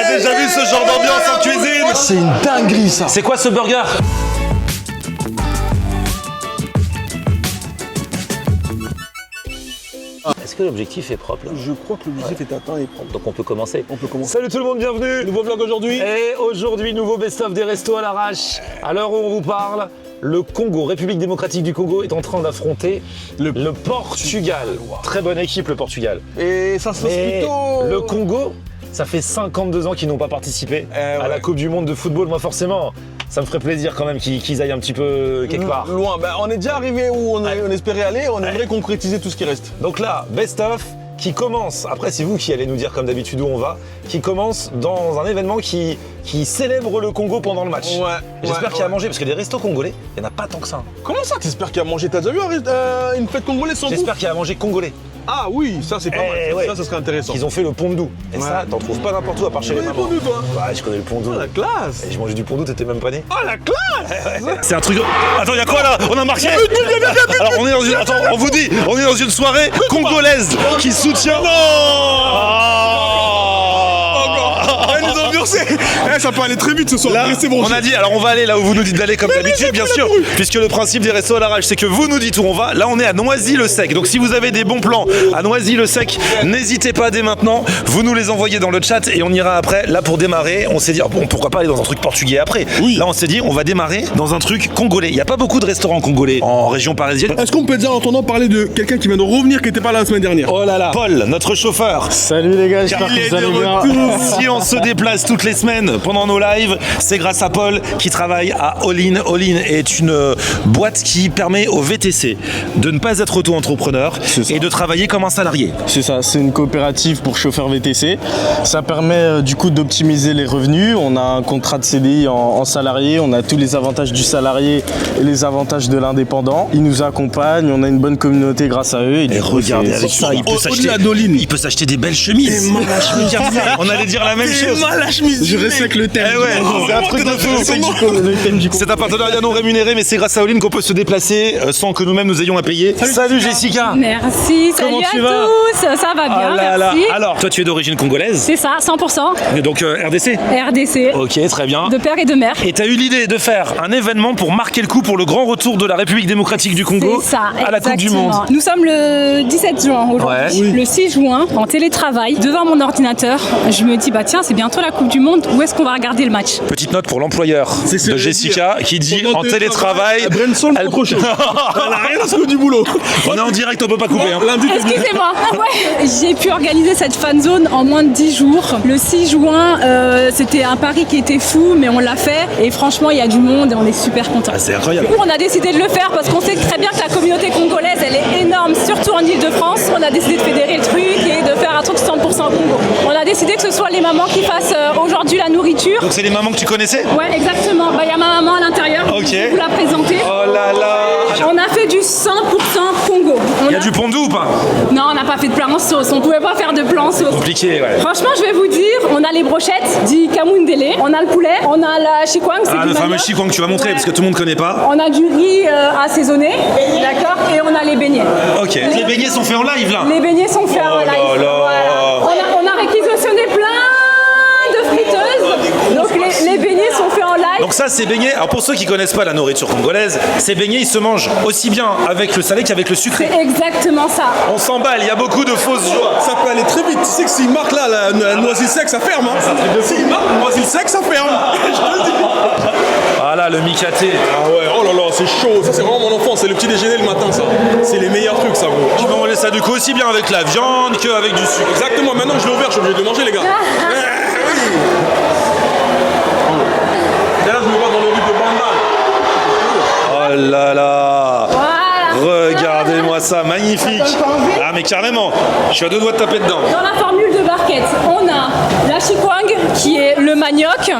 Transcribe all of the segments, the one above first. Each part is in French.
avez déjà vu ce genre d'ambiance en cuisine? C'est une dinguerie ça. C'est quoi ce burger? Est-ce que l'objectif est propre là? Je crois que l'objectif est atteint et propre. Donc on peut commencer. Salut tout le monde, bienvenue. Nouveau vlog aujourd'hui. Et aujourd'hui, nouveau best-of des restos à l'arrache. À l'heure où on vous parle, le Congo, République démocratique du Congo, est en train d'affronter le Portugal. Très bonne équipe, le Portugal. Et ça se passe Mais plutôt... le Congo, ça fait 52 ans qu'ils n'ont pas participé à la Coupe du Monde de football. Moi, forcément, ça me ferait plaisir quand même qu'ils aillent un petit peu quelque part. Loin. Ben, on est déjà arrivé où on espérait aller. On aimerait concrétiser tout ce qui reste. Donc là, best-of qui commence, après c'est vous qui allez nous dire comme d'habitude où on va, qui commence dans un événement qui célèbre le Congo pendant le match. J'espère qu'il y a à manger, parce que des restos congolais, il n'y en a pas tant que ça. Comment ça, t'espères qu'il y a à manger? T'as déjà vu une fête congolaise sans bouffe? J'espère qu'il y a à manger congolais. Ah oui, ça c'est pas mal. Ça serait intéressant. Ils ont fait le pondou. Et ça, t'en trouves pas n'importe où à part chez les mamans. Pondou, toi? Ouais, je connais le pondou. Oh la classe. Et j'ai mangé du pondou, t'étais même pas né. Oh la classe. C'est un truc de... Attends, y'a quoi là? On a marqué. Alors on est dans une... Attends, on vous dit, on est dans une soirée congolaise qui soutient... Elle nous a ambiancé. Ça peut aller très vite ce soir. Là, on a dit, alors on va aller là où vous nous dites d'aller comme d'habitude, bien sûr, puisque le principe des restos à l'arrache, c'est que vous nous dites où on va. Là, on est à Noisy-le-Sec. Donc, si vous avez des bons plans à Noisy-le-Sec, n'hésitez pas dès maintenant. Vous nous les envoyez dans le chat et on ira après. Là, pour démarrer, on s'est dit, bon, pourquoi pas aller dans un truc portugais après. Là, on s'est dit, on va démarrer dans un truc congolais. Il n'y a pas beaucoup de restaurants congolais en région parisienne. Est-ce qu'on peut déjà entendre parler de quelqu'un qui vient de revenir, qui n'était pas là la semaine dernière? Oh là là, Paul, notre chauffeur. Salut les gars, j'espère que vous allez bien. Si on se déplace toutes les semaines pendant nos lives, c'est grâce à Paul qui travaille à All In. All In est une boîte qui permet aux VTC de ne pas être auto-entrepreneur et de travailler comme un salarié. C'est ça, c'est une coopérative pour chauffeurs VTC. Ça permet du coup d'optimiser les revenus. On a un contrat de CDI en salarié, on a tous les avantages du salarié et les avantages de l'indépendant. Ils nous accompagnent, on a une bonne communauté grâce à eux. Et regardez avec ça, il peut s'acheter des belles chemises. On allait dire la même chose. Je respecte le thème. C'est un truc de fou. C'est un partenariat non rémunéré, mais c'est grâce à Oline qu'on peut se déplacer sans que nous-mêmes nous ayons à payer. Salut Jessica. Merci, salut à tous. Ça va bien, merci. Alors, toi tu es d'origine congolaise? C'est ça, 100%. Et donc RDC? RDC. Ok, très bien. De père et de mère. Et tu as eu l'idée de faire un événement pour marquer le coup pour le grand retour de la République démocratique du Congo à la Coupe du Monde. Nous sommes le 17 juin aujourd'hui. Le 6 juin, en télétravail, devant mon ordinateur, je me dis, bah tiens, c'est bientôt la Coupe du Monde, où est-ce qu'on va regarder le match? Petite note pour l'employeur de Jessica qui dit en télétravail. Brunson, elle trop chaud. Elle a rien à se du boulot. On est en direct, on peut pas couper. Excusez-moi. J'ai pu organiser cette fan zone en moins de 10 jours. Le 6 juin, c'était un pari qui était fou, mais on l'a fait. Et franchement, il y a du monde et on est super contents. C'est incroyable. Du coup, on a décidé de le faire parce qu'on sait très bien que la communauté congolaise, elle est énorme, surtout en Ile-de-France. On a décidé de fédérer le truc et de faire un truc 100% Congo. On a décidé que ce soit les mamans qui fassent aujourd'hui la nourriture. Donc c'est les mamans que tu connaissais? Ouais, exactement. Bah, y a ma maman à l'intérieur. Ok. Je vais vous la présenter. Oh là là. On a fait du 100% Congo. Il y a du pondou ou pas? Non, on n'a pas fait de plan sauce. On pouvait pas faire de plan sauce. Compliqué, ouais. Franchement, je vais vous dire, on a les brochettes, dit kamundele, on a le poulet, on a la chikwang, c'est du le fameux manioc. chikwang que tu vas montrer parce que tout le monde connaît pas. On a du riz assaisonné, d'accord, et on a les beignets. Ok. Les beignets sont faits en live là. Les beignets sont faits en live. Là là. Voilà. On a réquisitionné plein de friteuses, donc les beignets sont faits en live. Donc ça, ces beignets, alors pour ceux qui connaissent pas la nourriture congolaise, ces beignets, ils se mangent aussi bien avec le salé qu'avec le sucré. C'est exactement ça. On s'emballe, il y a beaucoup de fausses joies. Ça peut aller très vite. Tu sais que s'il marque là, la Noisy-le-Sec, ça ferme. S'il marque Noisy-le-Sec, ça ferme. Je te le dis. Voilà, le mikaté. Ah ouais, oh là là, c'est chaud. Ça, c'est vraiment mon enfance. C'est le petit déjeuner le matin, ça. C'est les meilleurs trucs, ça, gros. Tu peux manger ça du coup aussi bien avec la viande qu'avec du sucre. Exactement. Maintenant que je l'ai ouvert, je suis obligé de le manger, les gars. D'ailleurs, je me vois dans le rue de Bandal. Oh là là. Voilà. Regardez-moi ça, magnifique. Ah mais carrément, je suis à deux doigts de taper dedans. Dans la formule de barquette, on a la chikwang qui est le manioc,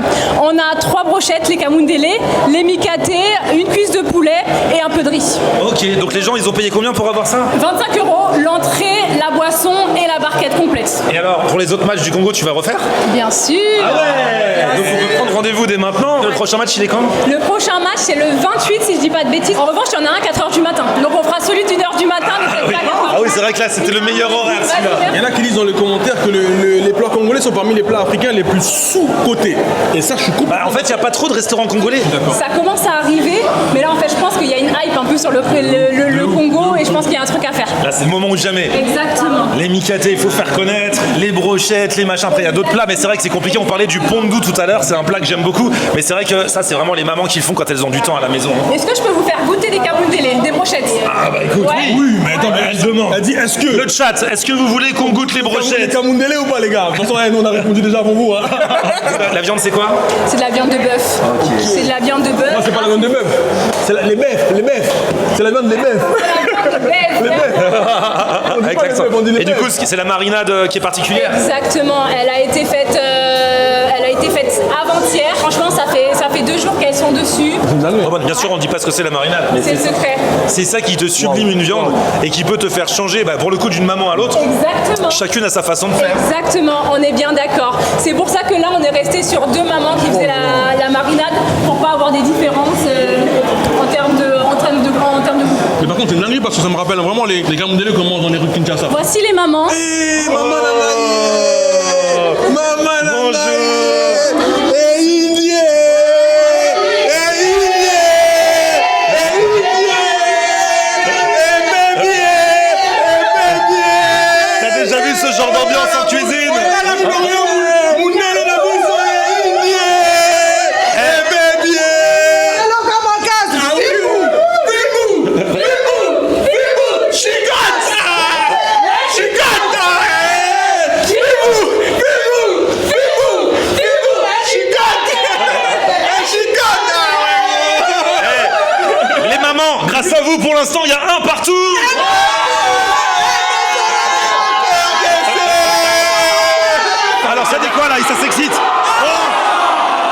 on a 3 brochettes, les kamundele, les mikaté, une cuisse de poulet et un peu de riz. Ok, donc les gens ils ont payé combien pour avoir ça? 25 €, l'entrée, la boisson et la barquette complète. Et alors, pour les autres matchs du Congo, tu vas refaire? Bien sûr. Ah ouais. Donc on peut prendre rendez-vous dès maintenant. Le prochain match il est quand? Le prochain match c'est le 28 si je dis pas de bêtises. En revanche, il y en a un à 4h du matin. Donc on fera celui d'1h du matin, mais c'est pas grave. Ah oui, c'est vrai que là, c'était le meilleur horaire, celui-là. Il y en a qui disent dans les commentaires que les plats congolais sont parmi les plats africains les plus sous-cotés. Et ça, je suis complètement. Bah, en fait, il n'y a pas trop de restaurants congolais. Ça commence à arriver, mais là en fait je pense qu'il y a une hype un peu sur le Congo et je pense qu'il y a un truc à faire. Là, c'est le moment ou jamais. Exactement. Les mikaté, il faut faire connaître, les brochettes, les machins. Après, il y a d'autres plats, mais c'est vrai que c'est compliqué. On parlait du pondou tout à l'heure, c'est un plat que j'aime beaucoup. Mais c'est vrai que ça, c'est vraiment les mamans qui le font quand elles ont du temps à la maison. Est-ce que je peux vous faire goûter des kamundele, des brochettes? Ah bah écoute, Ouais. Oui, mais attends, mais elle demande. Elle dit est-ce que. Le chat, est-ce que vous voulez qu'on goûte les Les brochettes? Kamundele ou pas, les gars? De toute façon, nous, on a répondu déjà avant vous. Hein. La viande, c'est quoi? C'est de la viande de bœuf. C'est de la viande de bœuf. Non, c'est pas la viande de bœuf. C'est les bœufs. C'est la viande des bœufs. Avec l'accent. Et du coup, c'est la marinade qui est particulière. Exactement. Elle a été faite avant-hier. Franchement, ça fait 2 jours qu'elles sont dessus. Oh, bon, bien sûr, on dit pas ce que c'est la marinade. Mais C'est le secret. c'est ça qui te sublime une viande et qui peut te faire changer, bah, pour le coup, d'une maman à l'autre. Exactement. Chacune a sa façon de faire. Exactement, on est bien d'accord. C'est pour ça que là, on est resté sur 2 mamans qui faisaient la marinade pour pas avoir des différences en termes de goût. Mais par contre, c'est une dinguerie parce que ça me rappelle vraiment les Kamundele qu'on mange dans les rues de Kinshasa. Voici les mamans. Hey, maman Maman Bonjour. T'as déjà vu ce genre d'ambiance en cuisine? Les mamans, grâce à vous, pour l'instant, il y a un partout. Alors ça dit quoi là? Ça s'excite.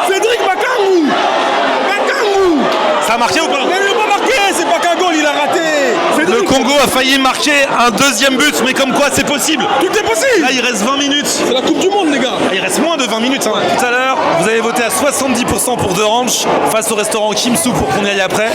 Cédric Bakamou. Ça a marqué ou pas? Mais il n'a pas marqué, c'est pas qu'un goal, il a raté. Le Congo a failli marquer un 2e but, mais comme quoi c'est possible. Tout est possible. Là il reste 20 minutes. C'est la Coupe du Monde, les gars. Il reste moins de 20 minutes. Hein. Tout à l'heure, vous avez voté à 70% pour The Ranch face au restaurant Kimsou pour qu'on y aille après.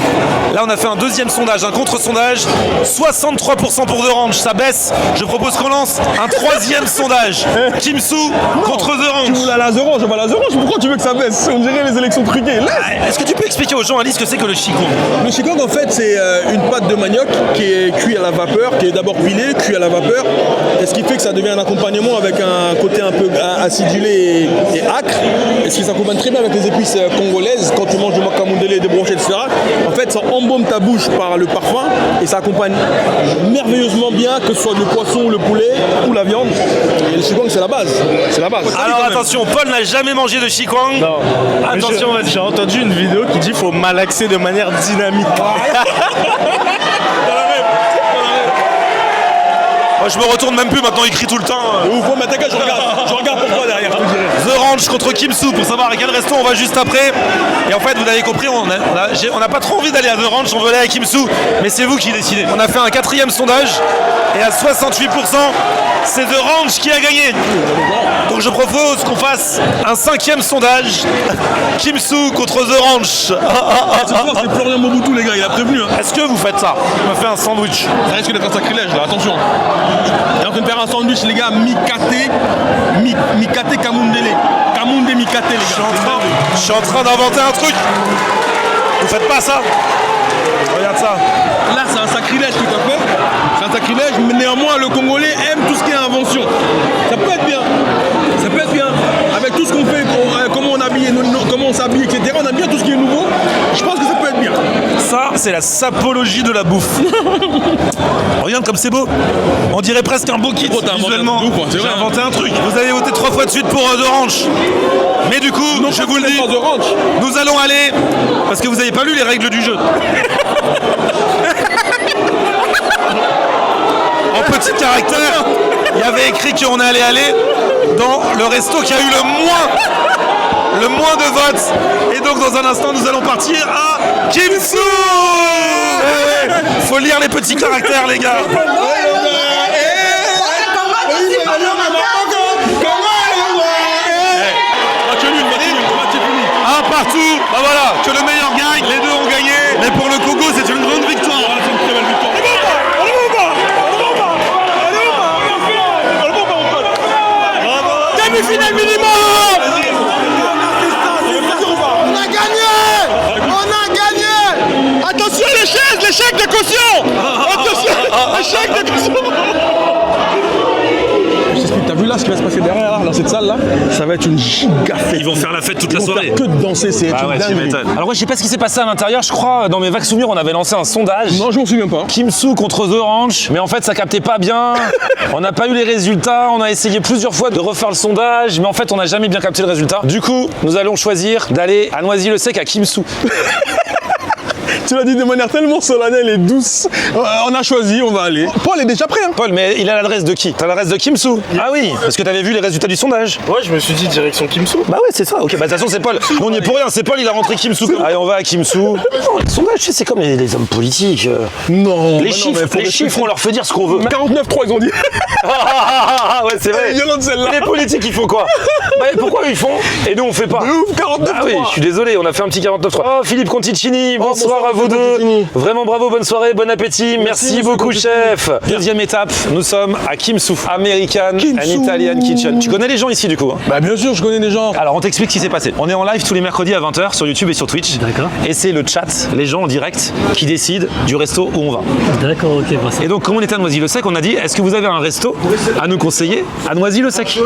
Là, on a fait un 2e sondage, un contre-sondage. 63% pour The Ranch, ça baisse. Je propose qu'on lance un 3e sondage. Kimsou contre The Tu Ranch. voulais la Zorange, pas la Zorange, pourquoi tu veux que ça baisse? On dirait les élections truquées. Laisse. Est-ce que tu peux expliquer aux gens, Alice, ce que c'est que le Qigong? Le Qigong, en fait, c'est une pâte de manioc qui est cuite à la vapeur, qui est d'abord huilée, cuite à la vapeur, et ce qui fait que ça devient un accompagnement avec un côté un peu acidulé et acre, et ce qui s'accompagne très bien avec les épices congolaises, quand tu manges du makamundele, des brochettes, etc. En fait, ça embaume ta bouche par le parfum, et ça accompagne merveilleusement bien, que ce soit le poisson, le poulet ou la viande. Et le Qigong, c'est la base. C'est la base. Alors attention, Paul n'a jamais mangé de Qigong. Non. Attention, vas-y. J'ai entendu une vidéo qui dit qu'il faut malaxer de manière dynamique. Moi, je me retourne même plus, maintenant il crie tout le temps. Ouf, mais t'inquiète, je regarde pour toi derrière, je te dirai. The Ranch contre Kimsou pour savoir à quel resto on va juste après. Et en fait, vous avez compris, on n'a pas trop envie d'aller à The Ranch, on veut aller à Kimsou, mais c'est vous qui décidez. On a fait un 4e sondage et à 68%, c'est The Ranch qui a gagné. Donc je propose qu'on fasse un 5e sondage, Kimsou contre The Ranch. Ce soir, c'est Florian Mobutu, les gars, il a prévenu. Hein. Est-ce que vous faites ça? On m'a fait un sandwich. Ça risque d'être un sacrilège, là, attention. Et on peut faire un sandwich, les gars, Mikate Kamundele. Kamunde Mikate, les gars. Je suis en train d'inventer un truc. Vous faites pas ça? Regarde ça. Là, c'est un sacrilège, tout à fait. C'est un sacrilège, mais néanmoins, le Congolais aime tout ce qui est invention. Ça peut être bien. Ça peut être bien. Avec tout ce qu'on fait, comment on habille, comment on s'habille, etc. On aime bien tout ce qui est nouveau. Je pense que ça peut être bien. Ça, c'est la sapologie de la bouffe. Regarde comme c'est beau. On dirait presque un beau kit Oh, t'as inventé visuellement. un truc, quoi, c'est J'ai vrai, hein. inventé un truc. Vous avez voté 3 fois de suite pour The Ranch. Mais du coup, je vous le dis, De ranch. nous allons aller, parce que vous n'avez pas lu les règles du jeu. En petit caractère, il y avait écrit qu'on allait aller dans le resto qui a eu le moins de votes. Et donc dans un instant, nous allons partir à Kimsou. Faut lire les petits caractères, les gars. Un partout, bah voilà, que le meilleur gagne, les deux ont gagné. Mais pour le Congo, c'est une grande victoire. C'est une très belle victoire. demi-finale minimum. On a gagné. On a gagné. Attention les chaises, l'échec de caution. Attention, l'échec de caution. T'as vu là ce qui va se passer derrière, là, dans cette salle là? Ça va être une giga fête. Ils vont faire la fête toute la soirée. Que de danser, c'est Ah ouais, une tu dinguerie. m'étonnes. Alors ouais, je sais pas ce qui s'est passé à l'intérieur, je crois dans mes vagues souvenirs on avait lancé un sondage. Non, je m'en souviens pas. Kimsu contre The Ranch, mais en fait ça captait pas bien. On n'a pas eu les résultats, on a essayé plusieurs fois de refaire le sondage, mais en fait on n'a jamais bien capté le résultat. Du coup, nous allons choisir d'aller à Noisy-le-Sec à Kimsu. Tu l'as dit de manière tellement solennelle et douce. On a choisi, on va aller. Paul est déjà prêt. Hein. Paul, mais il a l'adresse de qui? T'as l'adresse de Kimsu? Ah oui, parce que t'avais vu les résultats du sondage. Ouais, je me suis dit direction Kimsu. Bah ouais, c'est ça. Ok, bah de toute façon c'est Paul. Nous, on y est pour rien, c'est Paul, il a rentré Kimsu. Allez, on va à Kimsu. Non, le sondage, tu sais, c'est comme les hommes politiques. Non. Les chiffres, on leur fait dire ce qu'on veut. 49-3, ils ont dit. Ouais, c'est vrai. Violente celle-là. Les politiques, ils font quoi? Bah pourquoi eux, ils font et nous on fait pas? Ouf, 49-3. Ah oui, je suis désolé, on a fait un petit 49-3. Oh, Philippe Conticini, bonsoir à vous deux. Conticini. Vraiment bravo, bonne soirée, bon appétit. Merci monsieur beaucoup, Conticini. chef. Deuxième étape, nous sommes à Kimsu, American and Italian Kitchen. Tu connais les gens ici du coup? Hein? Bah bien sûr, je connais des gens. Alors on t'explique ce qui s'est passé. On est en live tous les mercredis à 20h sur YouTube et sur Twitch. D'accord. Et c'est le chat, les gens en direct, qui décident du resto où on va. D'accord, ok, bah ça. Et donc, comme on était à Noisy-le-Sec, on a dit est-ce que vous avez un resto à nous conseiller à Noisy-le-Sec?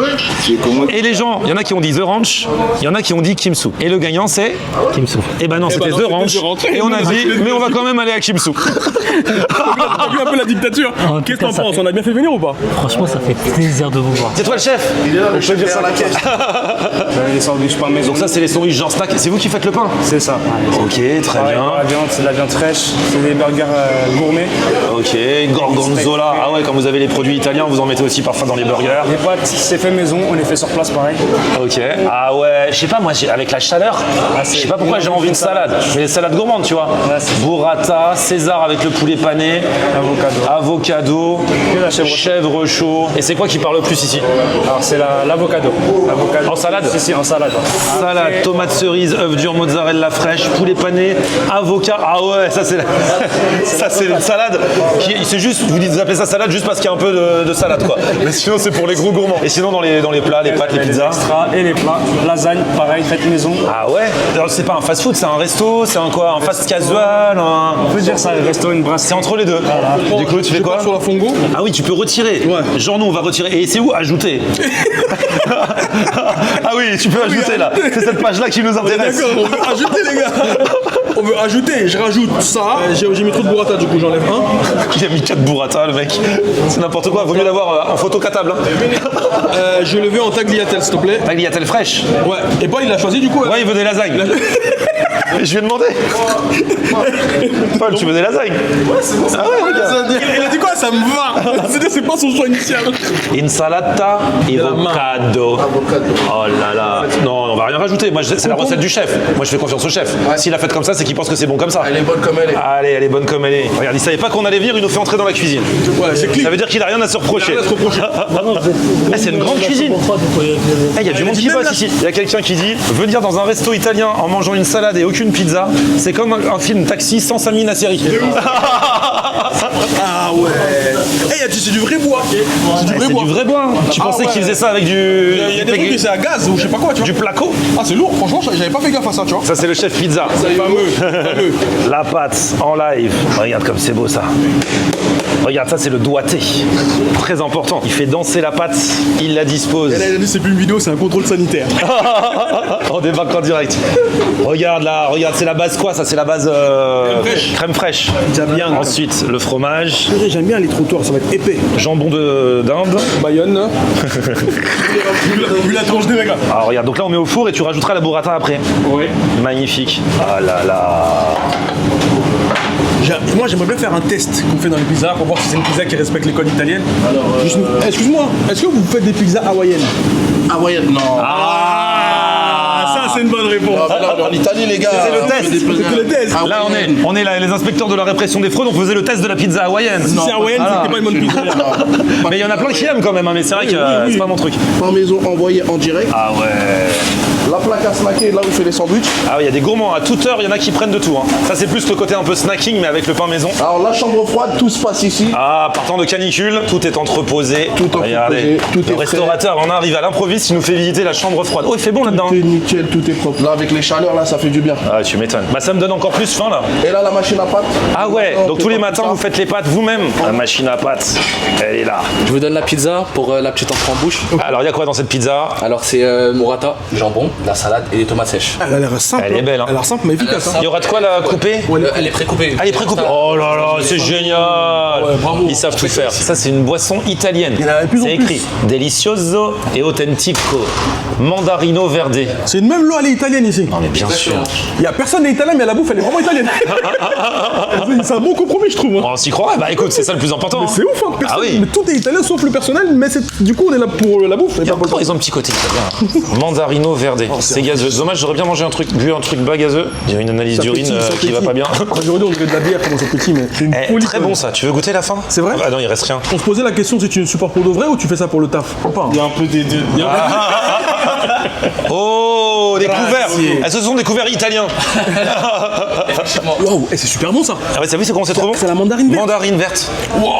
Et les gens, il y en a qui ont dit The Ranch, il y en a qui ont dit Kimsu. Et le gagnant, c'est. Kimsu. Eh ben non, c'était non, The c'était Ranch. The Ranch. Et on a dit mais on va quand même aller à Kimsu. T'as vu un peu la dictature? En tout Qu'est-ce que cas, t'en ça penses? fait- On a bien fait venir ou pas? Franchement, ça fait plaisir de vous voir. C'est toi le chef? Je peux dire ça à la caisse. Les sandwichs pain maison. Donc ça, c'est les sandwichs genre snack. C'est vous qui faites le pain? C'est ça. Ok, très Ouais, bien. la viande, c'est de la viande fraîche. C'est des burgers gourmets. Ok, gorgonzola. Ah ouais, quand vous avez les produits italiens, vous en mettez aussi parfois dans les burgers. Les pâtes, c'est fait maison. On les fait sur place pareil. Ok. Ah ouais, je sais pas, moi, avec la chaleur, je sais pas pourquoi j'ai envie de salade. Mais les salades gourmandes, tu vois. Ouais, c'est- Burrata, César avec le poulet pané, avocado, Que la chèvre chèvre chaud. Et c'est quoi qui parle le plus ici? Alors c'est l'avocado. L'avocado. En salade? Si, en salade. Salade, tomate cerise, œuf dur, mozzarella fraîche, poulet pané, avocat. Ah ouais, ça c'est ça c'est une salade. C'est juste, vous appelez ça salade juste parce qu'il y a un peu de salade quoi. Mais sinon c'est pour les gros gourmands. Et sinon dans les plats, les pâtes, les pizzas. Extra et les plats. Lasagne, pareil, faite maison. Ah ouais. Alors c'est pas un fast food, c'est un resto, c'est un quoi? Un fast casual, On peut dire ça, le resto, une brasserie. C'est entre les deux. Du coup, tu fais quoi? Sur la Fongo. Ah oui, tu peux retirer. Ouais. Genre nous on va retirer. Et c'est où? Ajouter. Ah oui, tu peux ajouter là. C'est cette page là qui nous intéresse. D'accord, on veut ajouter les gars. On veut ajouter, je rajoute ça. J'ai mis trop de burrata du coup, j'enlève un. Il a mis 4 burrata le mec. C'est n'importe quoi, vaut mieux l'avoir en photo catable. Hein. Je le veux en tagliatelle s'il te plaît. Tagliatelle fraîche. Ouais. Et Paul il a choisi du coup. Ouais, il veut des lasagnes. Je lui ai demandé. Paul, tu veux des lasagnes? Ouais, c'est bon. Ah ouais, regarde. Il a dit quoi? Ça me va. C'est pas son choix initial. Insalata avocado. Oh là là. Non, on va rien rajouter. Moi, c'est la recette du chef. Moi, je fais confiance au chef. S'il a fait comme ça, c'est qu'il pense que c'est bon comme ça. Elle est bonne comme elle est. Allez, elle est bonne comme elle est. Regarde, il savait pas qu'on allait venir, il nous fait entrer dans la cuisine. Ouais, c'est clean. Ça veut dire qu'il a rien à se reprocher. Rien à se reprocher. Eh, c'est une grande cuisine. Eh, il y a du monde qui bosse ici. Il y a quelqu'un qui dit venir dans un resto italien en mangeant une salade et aucune pizza, c'est comme un film Taxi sans Sami Nasseri. Ah ouais. Eh, c'est du vrai bois. C'est du vrai C'est bois. du vrai bois. Tu pensais ouais. qu'il faisait ça avec du. Il y a des trucs que c'est à gaz ou je sais pas quoi, tu vois. Du placo. Ah, c'est lourd, franchement, j'avais pas fait gaffe à ça, tu vois. Ça, c'est le chef pizza. Fameux. La pâte en live. Regarde comme c'est beau ça. Regarde, ça c'est le doigté. Très important. Il fait danser la pâte, il la dispose. Et là, il a dit c'est plus une vidéo, c'est un contrôle sanitaire. On débarque en direct. Regarde là, regarde, c'est la base quoi? Ça c'est la base crème fraîche. bien. Ensuite, le fromage, J'aime bien les trottoirs, ça va être épais. jambon d'Inde. Bayonne. Vu la tronche des mecs là. Alors regarde, donc là on met au four et tu rajouteras la burrata après. Oui. Magnifique. Ah là là. Moi j'aimerais bien faire un test qu'on fait dans les pizzas pour voir si c'est une pizza qui respecte les codes italiennes. Excuse-moi, est-ce que vous faites des pizzas hawaïennes? Hawaïenne, non. Ça c'est une bonne réponse. Ah, mais là, on est en Italie, les gars. C'est le On test. fait des pizzas C'est le test. Là on est là, les inspecteurs de la répression des fraudes, on faisait le test de la pizza hawaïenne. Si c'est hawaïenne, Voilà. c'était pas une bonne pizza. Mais il y en a plein qui aiment quand même, hein, mais c'est vrai que oui. c'est pas mon truc. Pain maison envoyé en direct. Ah ouais. La plaque à snack snacker, là où il fait les sandwichs. Ah oui, il y a des gourmands. À toute heure, il y en a qui prennent de tout. Hein. Ça, c'est plus le côté un peu snacking, mais avec le pain maison. Alors la chambre froide, tout se passe ici. Ah, partant de canicule, tout est entreposé. Tout entreposé, Regardez, tout le est restaurateur, on arrive à l'improviste, il nous fait visiter la chambre froide. Oh, il fait bon là-dedans. Tout est nickel, tout est propre. Là, avec les chaleurs, là, ça fait du bien. Ah, tu m'étonnes. Bah, ça me donne encore plus faim là. Et là, la machine à pâtes. Ah ouais, donc tous les matins, vous faites les pâtes vous-même. La machine à pâtes, elle est là. Je vous donne la pizza pour la petite entrée en bouche. Alors, il y a quoi dans cette pizza? Alors c'est burrata, jambon, la salade et des tomates sèches. Elle a l'air simple. Elle est belle, hein. Elle a l'air simple mais efficace. Hein. Il y aura de quoi la couper? Elle est précoupée. Ah, les précoupés. Oh là là, c'est génial. Ils savent tout faire. Ça, c'est une boisson italienne. Il y en a de plus en C'est plus. écrit Delicioso et autentico. Mandarino verde. C'est une même loi, elle est italienne ici. Non mais bien sûr. Il y a personne n'est italien mais la bouffe elle est vraiment italienne. C'est un bon compromis je trouve. Hein. On s'y croirait. Bah écoute, c'est ça le plus important. Mais c'est ouf hein. Personne- Ah oui. mais tout est italien sauf le personnel mais du coup on est là pour la bouffe. Et pas pour le Ils ont un petit côté italien. Mandarino verde. C'est gazeux. Dommage, j'aurais bien mangé bu un truc bas gazeux. J'ai une analyse d'urine qui va pas bien. Aujourd'hui on dirait de la bière comment c'est petit mais c'est une Eh, folie. très quand bon même. ça. Tu veux goûter la fin? C'est vrai? Ah non, il reste rien. On se posait la question si tu le supportes pour de vrai ou tu fais ça pour le taf. Pas, hein. Il y a un peu des deux. Oh, des couverts. Ah, ce sont des couverts italiens. Waouh, et c'est super bon ça. Ah ouais, ça, oui, c'est comment c'est trop bon? C'est la mandarine verte. Mandarine verte.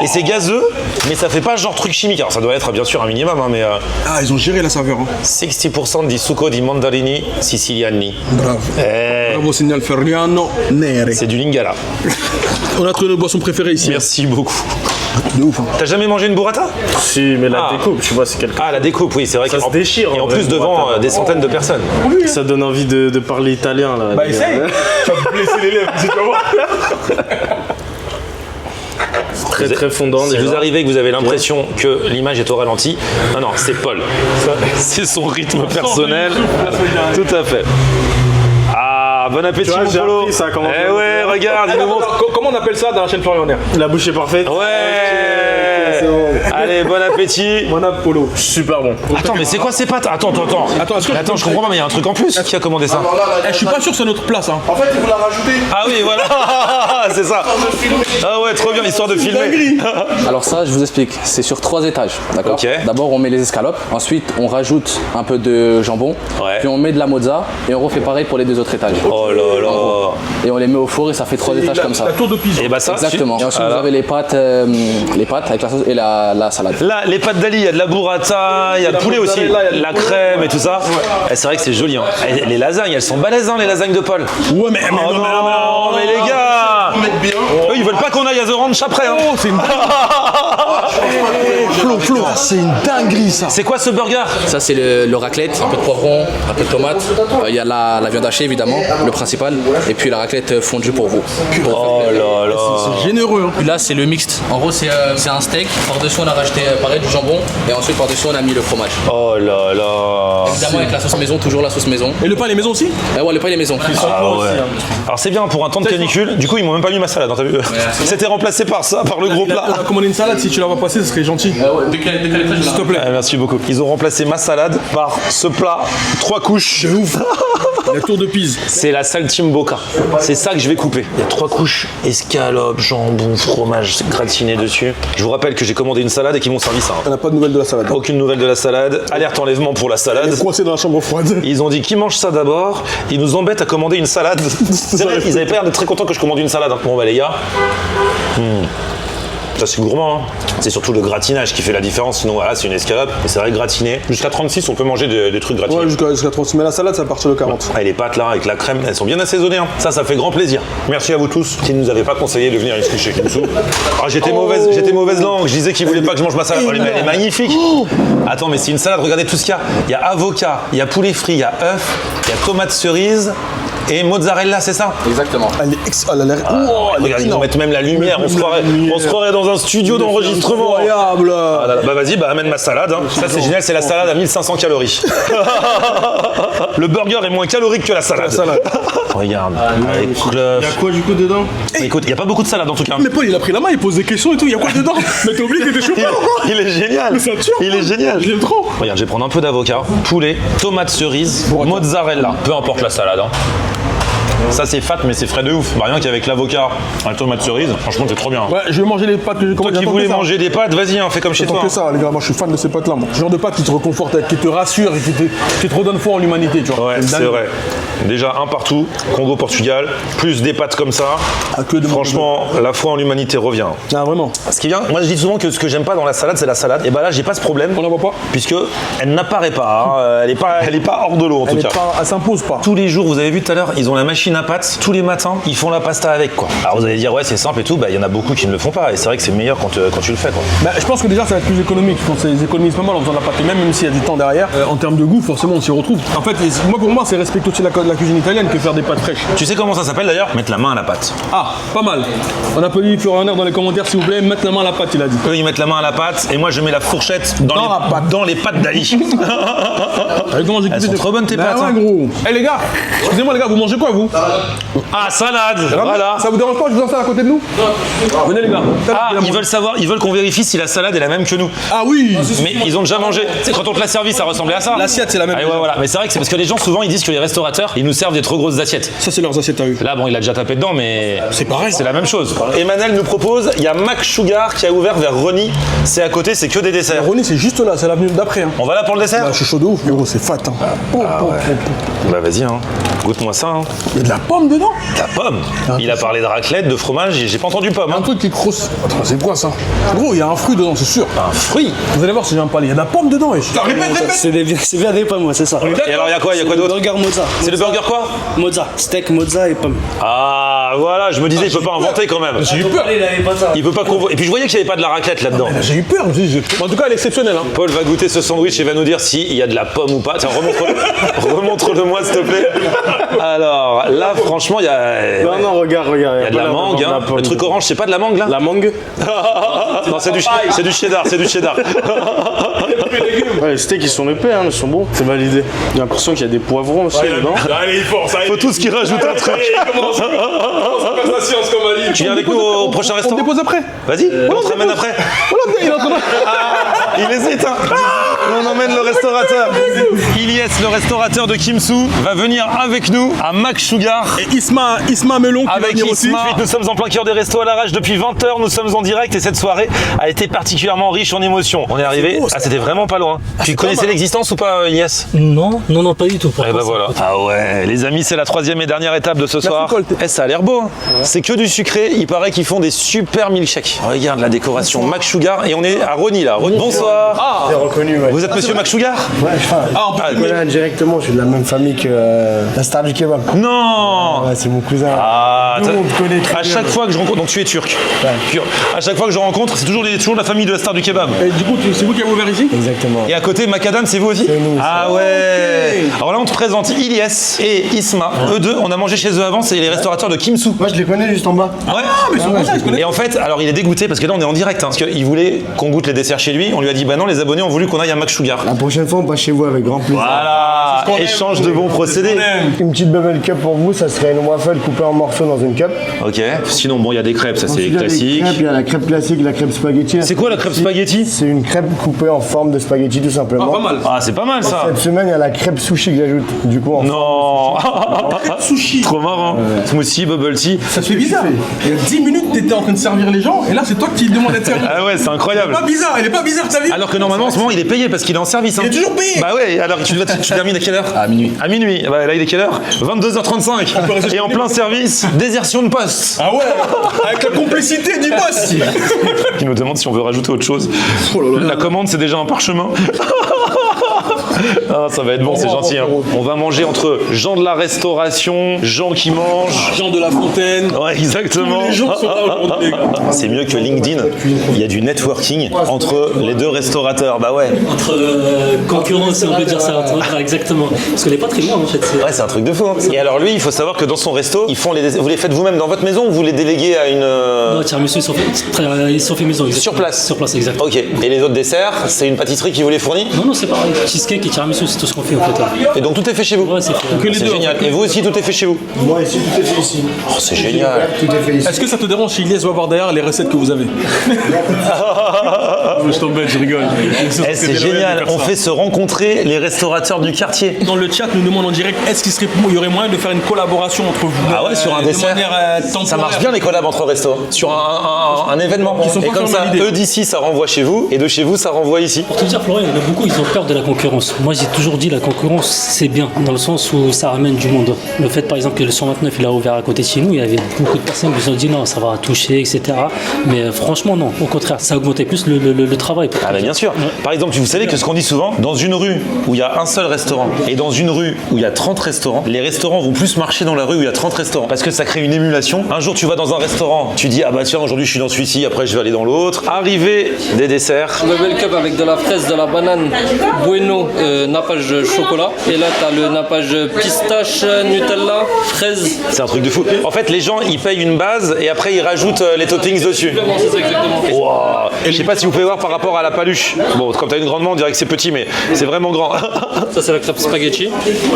Et c'est gazeux, mais ça fait pas genre truc chimique. Alors ça doit être bien sûr un minimum, hein, mais Ah ils ont géré la saveur. Hein. 60% di succo di mandarini siciliani. Bravo. Eh, Bravo signal Ferriano Nere. c'est du lingala. On a trouvé notre boisson préférée ici. Merci beaucoup. De ouf. Hein. T'as jamais mangé une burrata? Si, mais la Ah. découpe, tu vois, c'est quelque Ah, la découpe, oui, c'est vrai. Ça qu'en- se déchire, Et en en vrai, plus une devant burrata. des centaines de personnes. Ça donne envie de parler italien là. Bah essaye. Tu vas me blesser les lèvres si tu vas voir. Très très fondant. Si déjà. vous arrivez et que vous avez l'impression que l'image est au ralenti, non, c'est Paul. C'est son rythme personnel. Tout à fait. Ah, bon appétit, Tu vois, mon j'ai Polo. appris ça, comment Eh on ouais, regarde, il nous montre. Comment on appelle ça dans la chaîne Florian Nere? La bouche est parfaite. Ouais. c'est bon. Allez, bon appétit. Mon Apollo. Super bon. Attends, mais c'est quoi ces pâtes? Attends. Attends, est-ce que- Mais attends, je comprends pas, mais il y a un truc en plus. Qui a commandé ça? Alors là, Eh, je suis pas sûr que c'est notre place. Hein. En fait, il vous l'a rajouté. Ah oui, voilà. C'est ça. Ah ouais, trop bien, histoire de filmer. Dinguerie. Alors ça, je vous explique. C'est sur 3 étages, d'accord. Ok. D'abord, on met les escalopes. Ensuite, on rajoute un peu de jambon. Ouais. Puis on met de la mozza et on refait pareil pour les 2 autres étages. Oh là là. Et on les met au four et ça fait 3 étages comme ça. La tour de Pise. Et bah ça, Exactement. Et ensuite, voilà. vous avez les pâtes avec la sauce et la salade. Là, les pâtes d'Ali, il y a de la burrata, il y a le poulet aussi, mozzarella, il y a la le poulet. crème et tout ça. Et c'est vrai que c'est joli. Hein. Et les lasagnes, elles sont balèzes, hein, les lasagnes de Paul. Ouais, mais Oh non, mais les gars, Vous mettez bien. eux, ils veulent pas qu'on aille à The Ranch après. Hein. c'est une Flo, c'est une dinguerie ça. C'est quoi ce burger? Ça c'est le raclette, un peu de poivron, un peu de tomate. Il y a la viande hachée évidemment, le principal, et puis la raclette fondue pour vous. Oh là là. C'est généreux. Hein. Puis là c'est le mixte. En gros c'est un steak. Par-dessus on a rajouté pareil du jambon et ensuite par-dessus on a mis le fromage. Oh là là. Évidemment avec la sauce maison, toujours la sauce maison. Et le pain, les maisons aussi? Ouais, le pain il est maison. Ah ouais. Alors c'est bien pour un temps de canicule. Du coup, ils m'ont même pas mis ma salade. Hein, t'as vu? C'était remplacé par ça, par le gros On plat. a commandé une salade, si tu la vois passer, ce serait gentil. Dès qu'elle est prête, S'il te plaît. Ah, merci beaucoup. Ils ont remplacé ma salade par ce plat 3 couches. C'est ouf. La tour de Pise. C'est la saltimbocca. C'est ça que je vais couper. Il y a 3 couches, escalope, jambon, fromage gratiné dessus. Je vous rappelle que j'ai commandé une salade et qu'ils m'ont servi ça. hein. On n'a pas de nouvelles de la salade. Aucune nouvelle de la salade. Alerte enlèvement pour la salade. Coincé dans la chambre froide. Ils ont dit qui mange ça d'abord. Ils nous embêtent à commander une salade. C'est vrai, ils avaient pas l'air d'être très contents que je commande une salade. hein. Bon bah les gars. Ça c'est gourmand, hein. C'est surtout le gratinage qui fait la différence, sinon voilà c'est une escalope, et c'est vrai gratiné. Jusqu'à 36 on peut manger des trucs gratinés. Ouais, jusqu'à 30. Mais la salade, ça part sur le 40. Ah, et les pâtes là avec la crème, elles sont bien assaisonnées. Hein. Ça fait grand plaisir. Merci à vous tous qui ne nous avez pas conseillé de venir ici chez Kimsou. Ah, j'étais mauvaise langue. Je disais qu'ils voulaient pas que je mange ma salade. Oh, mais elle est magnifique. Attends, mais c'est une salade. Regardez tout ce qu'il y a. Il y a avocat, il y a poulet frit, il y a œuf, il y a tomate cerise et mozzarella, c'est ça? Exactement. Elle a l'air. Oh, elle est Regarde, ils nous énorme. mettent même la lumière. On se croirait dans un studio d'enregistrement. Incroyable. Ah là là. Bah vas-y, bah amène ma salade. Hein. Ça c'est génial, c'est la salade à 1500 calories. Le burger est moins calorique que la salade. Regarde, avec Il y l'œuf. a quoi du coup dedans? Écoute, il n'y a pas beaucoup de salade en tout cas. Mais Paul, il a pris la main, il pose des questions et tout. Il y a quoi dedans? Mais t'es oublié que t'étais chauffeur ou quoi? Il est génial. Mais ça tue, Il est génial. Je l'aime trop. Regarde, je vais prendre un peu d'avocat, poulet, tomate cerise, mozzarella. Peu importe la salade. Hein. Ça c'est fat mais c'est frais de ouf. Bah, rien qu'avec l'avocat, la tomate cerise, franchement c'est trop bien. Ouais, je vais manger les pâtes que j'ai Toi commandées. qui voulais manger des pâtes, vas-y, fais comme chez Tant toi. que ça, les gars, moi je suis fan de ces pâtes-là. Moi. Ce genre de pâtes qui te reconfortent, qui te rassurent et qui te redonnent foi en l'humanité, tu vois. Ouais, c'est vrai. Déjà un partout, Congo-Portugal, plus des pâtes comme ça. Que de Franchement, la foi en l'humanité revient. Ah, vraiment. Ce qui vient, moi je dis souvent que ce que j'aime pas dans la salade, c'est la salade. Et bah là, j'ai pas ce problème. On la voit pas. Puisque elle n'apparaît pas. Hein. Elle est pas hors de l'eau en tout cas. Elle s'impose pas. Tous les jours, vous avez vu tout à l'heure, ils ont la machine à pâtes. Tous les matins, ils font la pasta avec quoi. Alors vous allez dire ouais, c'est simple et tout. Bah il y en a beaucoup qui ne le font pas. Et c'est vrai que c'est meilleur quand tu le fais quoi. Bah, je pense que déjà ça va être plus économique. Je pense qu'ils économisent pas mal en faisant la pâte même s'il y a du temps derrière. En termes de goût, forcément, on s'y retrouve. En fait, pour moi, c'est respecter aussi la cuisine italienne que faire des pâtes fraîches. Tu sais comment ça s'appelle d'ailleurs? Mettre la main à la pâte. Ah, pas mal. On a appelé Florian dans les commentaires, s'il vous plaît, mettre la main à la pâte, il a dit. Eux, ils mettent la main à la pâte et moi, je mets la fourchette dans les pâtes d'Ali. Elles sont trop bonnes tes pâtes. Ouais, gros. Eh les gars, excusez-moi les gars, vous mangez quoi vous? Ah, salade. Voilà. Ça vous dérange pas, je vous installe à côté de nous? Venez les gars. Ah, ils veulent qu'on vérifie si la salade est la même que nous. Ah oui. Mais ils ont déjà mangé. C'est quand on te l'a servi, ça ressemblait à ça. L'assiette, c'est la même. Ah, ouais, voilà. Mais c'est vrai que c'est parce que les gens souvent ils disent que les restaurateurs ils nous servent des trop grosses assiettes. Ça, c'est leurs assiettes à eux. Là, bon, il a déjà tapé dedans, mais c'est pareil. C'est la même chose. Emmanuel nous propose, il y a Mac Sugar qui a ouvert vers Rony. C'est à côté, c'est que des desserts. Rony, c'est juste là, c'est l'avenue d'après. Hein. On va là pour le dessert? Bah, je suis chaud de ouf, gros, c'est fat. Hein. Bah vas-y, hein. Goûte-moi ça. Hein. Il y a de la pomme dedans. De la pomme. Il a parlé de raclette, de fromage, j'ai pas entendu pomme. Un truc qui crosse. Attends, c'est quoi ça? Gros, il y a un fruit dedans, c'est sûr. Un fruit? Vous allez voir si j'ai un palais. Il y a de la pomme dedans, wesh. Répète. C'est bien des pommes, c'est ça. Et alors, il y a quoi d'autre? Burger mozza. C'est le burger quoi? Mozza. Steak, mozza et pommes. Ah, voilà, je me disais, il peut pas inventer quand même. J'ai eu peur. Il peut pas convo... Et puis je voyais qu'il n'y avait pas de la raclette là-dedans. J'ai eu peur. En tout cas, elle est exceptionnelle. Hein. Paul va goûter ce sandwich et va nous dire s'il y a de la pomme ou pas. Tiens, remontre-le-moi s'il te plaît. Alors, là, franchement, il y a... Non, regarde. Il y a de la mangue, hein. Le truc orange, c'est pas de la mangue là? La mangue. Non, c'est du cheddar. Ouais, les steaks ils sont épais, hein, ils sont bons. C'est validé. J'ai l'impression qu'il y a des poivrons aussi dedans. Allez, il force. Faut tous qui rajoutent un truc. Tu viens avec nous au prochain On restaurant? dépose après. Vas-y, on te ramène après. Il est en train de... Il hésite, hein. On emmène le restaurateur. Ilyes, le restaurateur de Kimsu, va venir avec nous à Mac Sugar. Et Isma Melon qui va Avec venir aussi. Isma, nous sommes en plein cœur des restos à l'arrache depuis 20h, nous sommes en direct et cette soirée a été particulièrement riche en émotions. On est arrivé, c'était vraiment pas loin. Tu connaissais l'existence ou pas, Ilyes? Non, pas du tout. Eh ben voilà. Ah ouais, les amis, c'est la troisième et dernière étape de ce soir. Eh, ça a l'air beau, hein. C'est que du sucré, il paraît qu'ils font des super milkshakes. Regarde la décoration, Mac Sugar, et on est à Rony là. Bonsoir. J'ai reconnu, ouais. Vous êtes monsieur Mac Sugar? Ouais, je connais indirectement, je suis de la même famille que la star du kebab. Non. Ouais, c'est mon cousin. Ah, Nous, on te connaît très à bien. chaque fois que je rencontre, donc tu es turc. Ouais. À chaque fois que je rencontre, c'est toujours la famille de la star du kebab. Et du coup, c'est vous qui avez ouvert ici? Exactement. Et à côté, Macadam, c'est vous aussi? C'est nous. Ah ouais. Alors là, on te présente Ilyes et Isma. Eux deux, on a mangé chez eux avant, c'est les restaurateurs de Kimsu. Moi, je les connais juste en bas. Ouais. Mais ils sont contents, ils se connaissent. Et en fait, alors il est dégoûté parce que là on est en direct, hein, parce qu'il voulait qu'on goûte les desserts chez lui. On lui a dit bah non, les abonnés ont voulu qu'on aille à Mac Sugar. La prochaine fois, on passe chez vous avec grand plaisir. Voilà, échange de bons procédés. Une petite bubble cup pour vous, ça serait une waffle coupée en morceaux dans une cup. Ok. Sinon bon, il y a des crêpes, ça c'est Ensuite, il y a des classique. crêpes, il y a la crêpe classique, la crêpe spaghetti. C'est quoi la crêpe spaghetti? C'est une crêpe coupée en forme de spaghetti tout simplement. Pas mal. Ah c'est pas mal ça. Cette semaine, il y a la crêpe sushi que j'ajoute. Du coup, en Non. Sushi. Trop marrant. Smoothie, bubble tea. Ça te fait bizarre. Il y a 10 minutes, t'étais en train de servir les gens, et là, c'est toi qui demande d'être servi. Ah ouais, c'est incroyable. Pas bizarre, elle est pas bizarre, t'as vu? Alors que normalement en ce moment il est payé parce qu'il est en service. Hein. Il est toujours payé. Bah ouais, alors tu termines à quelle heure? À minuit. À minuit. Bah là il est quelle heure? 22h35. Et en plein service, désertion de poste. Ah ouais, avec la complicité du boss. Qui nous demande si on veut rajouter autre chose. La commande c'est déjà un parchemin. Ah, ça va être bon, c'est gentil. Hein. On va manger entre gens de la restauration, gens qui mangent. Jean de la Fontaine. Ouais, exactement. Tous les gens sont là aujourd'hui. C'est mieux que LinkedIn. Il y a du networking entre les deux restaurateurs. Bah ouais. Entre concurrents, si on peut dire ça. Exactement. Parce qu'on n'est pas très loin en fait. Ouais, c'est un truc de fou. Hein. Et alors lui, il faut savoir que dans son resto, ils font vous les faites vous-même dans votre maison ou vous les déléguez à une... Non, tiens, monsieur, ils sont fait maison. Sur place. Sur place, exact. Ok. Et les autres desserts, c'est une pâtisserie qui vous les fournit? Non, c'est pareil. Cheesecake et tiramisu, c'est tout ce qu'on fait en fait là. Et donc tout est fait chez vous? Ouais, c'est fait. C'est génial. Et vous aussi, tout est fait chez vous? Moi ici, tout est fait ici. Oh, c'est génial. Tout est fait ici. Est-ce que ça te dérange si Ilyes va voir derrière les recettes que vous avez? Je t'embête, je rigole. Eh, c'est génial. On fait se rencontrer les restaurateurs du quartier. Dans le chat, nous demandons en direct, est-ce qu'il y aurait moyen de faire une collaboration entre vous? Ah ouais, sur un de dessert. manière, Ça marche bien les collabs entre restos. Sur un événement. sont Et pas comme ça, fermés à l'idée. eux d'ici, ça renvoie chez vous. Et de chez vous, ça renvoie ici. Pour te dire, Florian, il y en a beaucoup, ils ont peur de la concurrence. Moi, j'ai toujours dit la concurrence, c'est bien, dans le sens où ça ramène du monde. Le fait, par exemple, que le 129, il a ouvert à côté de chez nous, il y avait beaucoup de personnes qui se sont dit non, ça va toucher, etc. Mais franchement, non. Au contraire, ça a augmenté plus le travail. Ah bah bien sûr. Par exemple, vous savez que ce qu'on dit souvent, dans une rue où il y a un seul restaurant et dans une rue où il y a 30 restaurants, les restaurants vont plus marcher dans la rue où il y a 30 restaurants. Parce que ça crée une émulation. Un jour, tu vas dans un restaurant, tu dis ah bah tiens, aujourd'hui je suis dans celui-ci, après je vais aller dans l'autre. Arrivée des desserts. Bubble cup avec de la fraise, de la banane, bueno, nappage chocolat. Et là, t'as le nappage pistache, Nutella, fraise. C'est un truc de fou. En fait, les gens, ils payent une base et après ils rajoutent les toppings dessus. C'est ça exactement. Wow. Je sais pas si vous pouvez voir par rapport à la paluche. Bon, comme t'as une grande main, on dirait que c'est petit, mais c'est vraiment grand. Ça, c'est la crêpe spaghetti.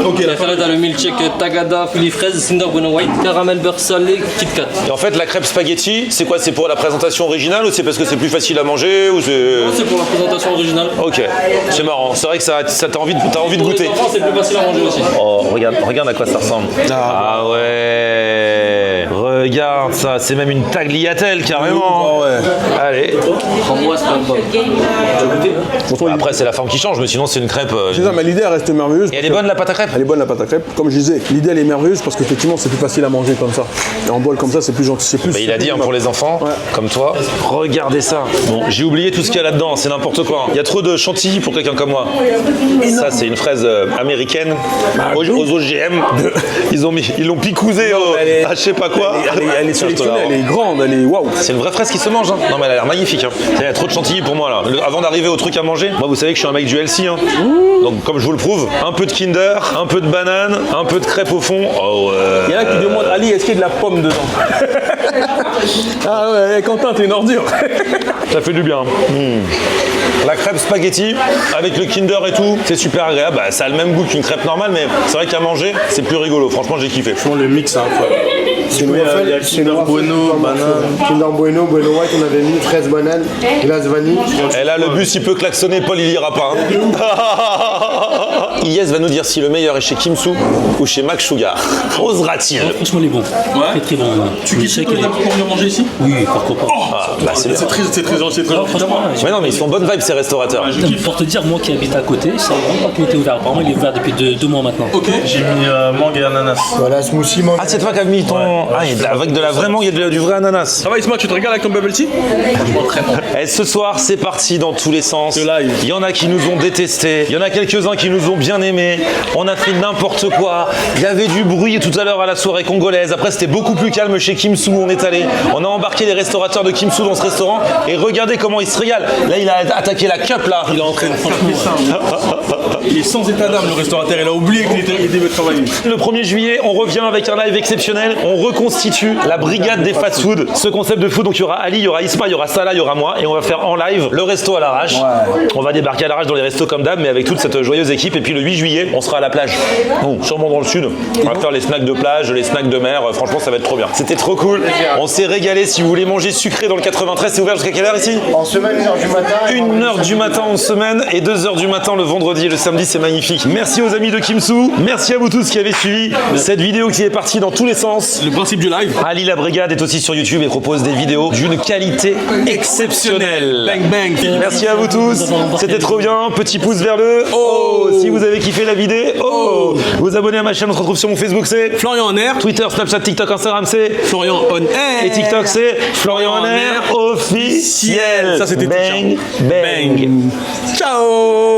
Ok, Et après, là, t'as le milkshake Tagada, poulet fraise, Cinder Bueno White, caramel beurre salé, Kit Kat. Et en fait, la crêpe spaghetti, c'est quoi? C'est pour la présentation originale ou c'est parce que c'est plus facile à manger ou c'est... C'est pour la présentation originale. Ok, c'est marrant. C'est vrai que ça t'as envie de Pour goûter. les enfants, c'est plus facile à manger aussi. Oh, regarde à quoi ça ressemble. Ah ouais. Regarde ça, c'est même une tagliatelle carrément. Allez. Framboise, Après, c'est la forme qui change, mais sinon c'est une crêpe. C'est ça, mais l'idée elle reste merveilleuse. Et elle est bonne la pâte à crêpes? Elle est bonne la pâte à crêpes. Comme je disais, l'idée elle est merveilleuse parce qu'effectivement c'est plus facile à manger comme ça. Et en bol comme ça, c'est plus gentil. Mais il a dit pour les enfants, comme toi. Regardez ça. Bon, j'ai oublié tout ce qu'il y a là-dedans, c'est n'importe quoi. Il y a trop de chantilly pour quelqu'un comme moi. Ça, c'est une fraise américaine aux OGM. Ils l'ont picousé à je sais pas quoi. Elle est sélectionnée, elle est grande, elle est waouh. C'est une vraie fraise qui se mange. Hein. Non, mais elle a l'air magnifique. Hein. Il y a trop de chantilly pour moi là. Avant d'arriver au truc à manger, moi vous savez que je suis un mec du healthy. Hein. Donc comme je vous le prouve, un peu de Kinder, un peu de banane, un peu de crêpe au fond. Oh ouais. Il y en a qui demandent Ali, est-ce qu'il y a de la pomme dedans? Ah ouais, Quentin, t'es une ordure. Ça fait du bien. La crêpe spaghetti avec le Kinder et tout, c'est super agréable. Bah, ça a le même goût qu'une crêpe normale, mais c'est vrai qu'à manger, c'est plus rigolo. Franchement, j'ai kiffé. Le mix, hein, C'est nous, il y a Kinder Bueno, banane. Kinder Bueno, Bueno White, on avait mis fraise banane, glace vanille. Et là, le bus, il peut klaxonner, Paul, il ira pas. Hein. Ilyes va nous dire si le meilleur est chez Kimsou ou chez Mac Sugar. Osera-t-il? Franchement, il est bon. Très très bon. Tu kiffes pour venir manger ici? Oui, pourquoi pas. Bah, c'est bien. C'est très gentil, c'est très gentil. Franchement, Mais non, mais ils sont bonne vibe ces restaurateurs. pour te dire, moi qui habite à côté, ça ne pas qu'il était ouvert. Apparemment, il est ouvert depuis 2 mois maintenant. Ok. J'ai mis mangue et ananas. Voilà, smoothie, mangue. Ah, c'est toi qui as mis ton. Ah, avec de la vraiment, il y a du vrai ananas. Ça va Isma, tu te régales avec ton bubble tea? Et ce soir, c'est parti dans tous les sens. Ce live. Il y en a qui nous ont détestés, il y en a quelques-uns qui nous ont bien aimés. On a fait n'importe quoi. Il y avait du bruit tout à l'heure à la soirée congolaise. Après, c'était beaucoup plus calme chez Kimsou. On est allé. On a embarqué les restaurateurs de Kimsou dans ce restaurant et regardez comment il se régale. Là, il a attaqué la cup là. Il est en train de. Il est sans état d'âme le restaurateur, il a oublié qu'il devait travailler. Le 1er juillet, on revient avec un live exceptionnel. On reconstitue la brigade des fast-food. Ce concept de food, donc il y aura Ali, il y aura Isma, il y aura Salah, il y aura moi. Et on va faire en live le resto à l'arrache. On va débarquer à l'arrache dans les restos comme d'hab, mais avec toute cette joyeuse équipe. Et puis le 8 juillet, on sera à la plage. Bon, sûrement dans le sud. On va faire les snacks de plage, les snacks de mer. Franchement, ça va être trop bien. C'était trop cool. On s'est régalé. Si vous voulez manger sucré dans le 93, c'est ouvert jusqu'à quelle heure ici? En semaine, 1h du matin. 1h du matin en semaine et 2h du matin le vendredi et le samedi, c'est magnifique. Merci aux amis de Kimsou. Merci à vous tous qui avez suivi cette vidéo qui est partie dans tous les sens. Le principe du live. Ali la Brigade est aussi sur YouTube et propose des vidéos d'une qualité exceptionnelle. Bang bang. Merci à vous tous. C'était trop bien. Petit pouce vers le haut. Si vous avez kiffé la vidéo, vous abonnez à ma chaîne. On se retrouve sur mon Facebook, c'est Florian en air. Twitter, Snapchat, TikTok, Instagram, c'est Florian on air. et TikTok, c'est Florian en air officiel. Ça, c'était bang, bang. Ciao.